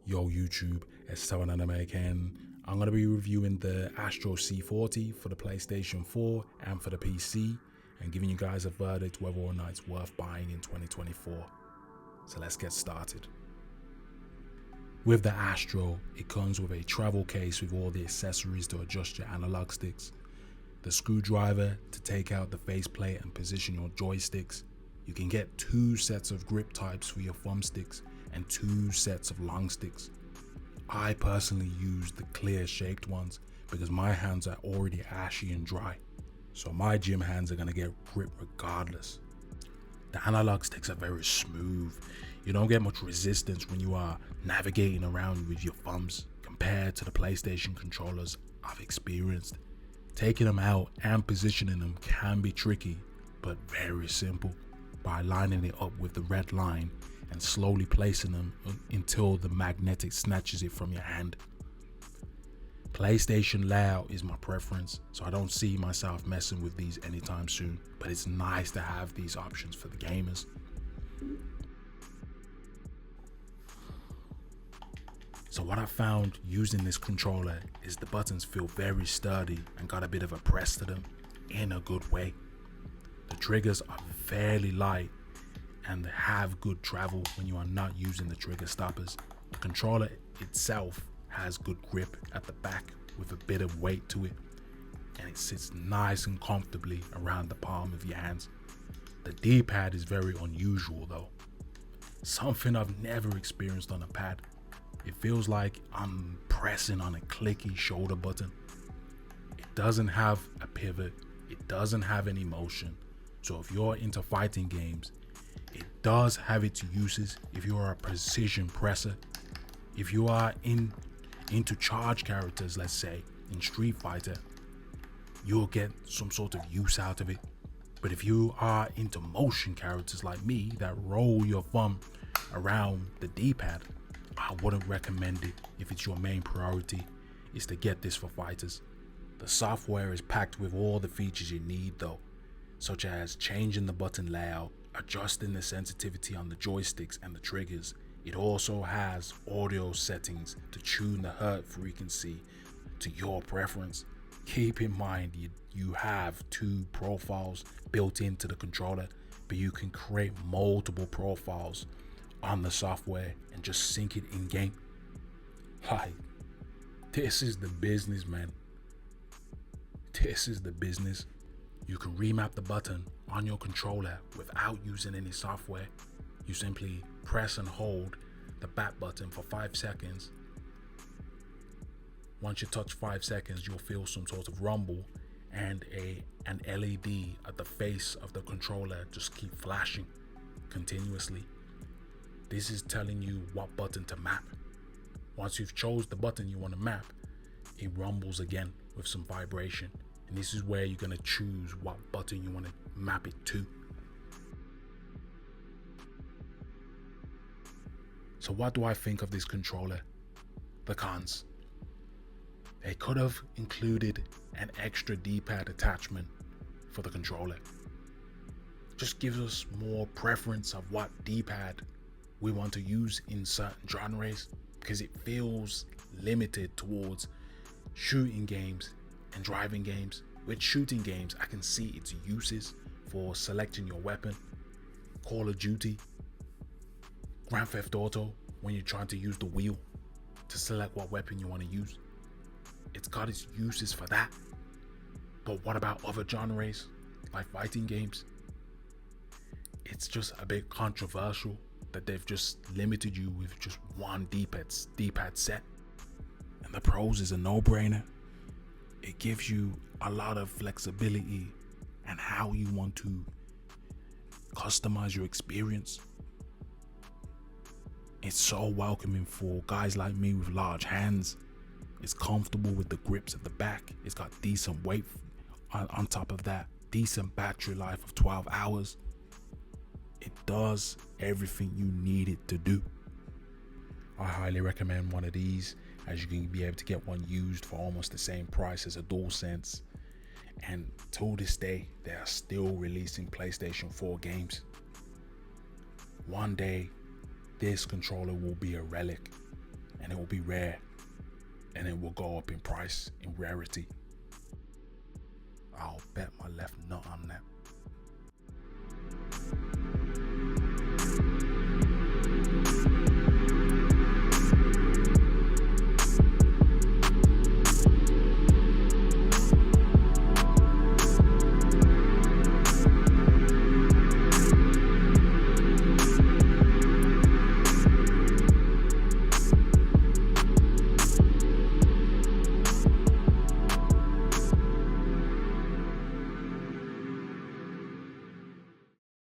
Yo YouTube, it's 7 again. I'm going to be reviewing the Astro C40 for the PlayStation 4 and for the PC and giving you guys a verdict whether or not it's worth buying in 2024. So let's get started. With the Astro, it comes with a travel case with all the accessories to adjust your analog sticks, the screwdriver to take out the faceplate and position your joysticks. You can get 2 sets of grip types for your thumbsticks and 2 sets of long sticks. I personally use the clear shaped ones because my hands are already ashy and dry, so my gym hands are going to get grip regardless. The analog sticks are very smooth. You don't get much resistance when you are navigating around with your thumbs compared to the PlayStation controllers I've experienced. Taking them out and positioning them can be tricky, but very simple by lining it up with the red line and slowly placing them until the magnetic snatches it from your hand. PlayStation layout is my preference, so I don't see myself messing with these anytime soon, but it's nice to have these options for the gamers. So what I found using this controller is the buttons feel very sturdy and got a bit of a press to them in a good way. The triggers are fairly light and have good travel when you are not using the trigger stoppers. The controller itself has good grip at the back with a bit of weight to it, and it sits nice and comfortably around the palm of your hands. The D-pad is very unusual though, something I've never experienced on a pad. It feels like I'm pressing on a clicky shoulder button. It doesn't have a pivot, it doesn't have any motion, so if you're into fighting games, it does have its uses if you are a precision presser. If you are into charge characters, let's say in Street Fighter, you'll get some sort of use out of it. But if you are into motion characters like me that roll your thumb around the D-pad, I wouldn't recommend it if it's your main priority is to get this for fighters. The software is packed with all the features you need though, such as changing the button layout, adjusting the sensitivity on the joysticks and the triggers. It also has audio settings to tune the hertz frequency to your preference. Keep in mind you have 2 profiles built into the controller, but you can create multiple profiles on the software and just sync it in game. Like, this is the business, man. This is the business. You can remap the button on your controller without using any software. You simply press and hold the back button for 5 seconds. Once you touch 5 seconds, you'll feel some sort of rumble and an LED at the face of the controller just keep flashing continuously. This is telling you what button to map. Once you've chose the button you want to map, it rumbles again with some vibration. And this is where you're going to choose what button you want to map it to. So what do I think of this controller? The cons. They could have included an extra D-pad attachment for the controller. Just gives us more preference of what D-pad we want to use in certain genres, because it feels limited towards shooting games and driving games. With shooting games, I can see its uses for selecting your weapon. Call of Duty, Grand Theft Auto, when you're trying to use the wheel to select what weapon you want to use. It's got its uses for that. But what about other genres like fighting games? It's just a bit controversial that they've just limited you with just one D-pad set. And the pros is a no-brainer. It gives you a lot of flexibility and how you want to customize your experience. It's so welcoming for guys like me with large hands. It's comfortable with the grips at the back. It's got decent weight on top of that. Decent battery life of 12 hours. It does everything you need it to do. I highly recommend one of these, as you can be able to get one used for almost the same price as a DualSense. And till this day, they are still releasing PlayStation 4 games. One day, this controller will be a relic. and it will be rare, and it will go up in price, in rarity. I'll bet my left nut on that.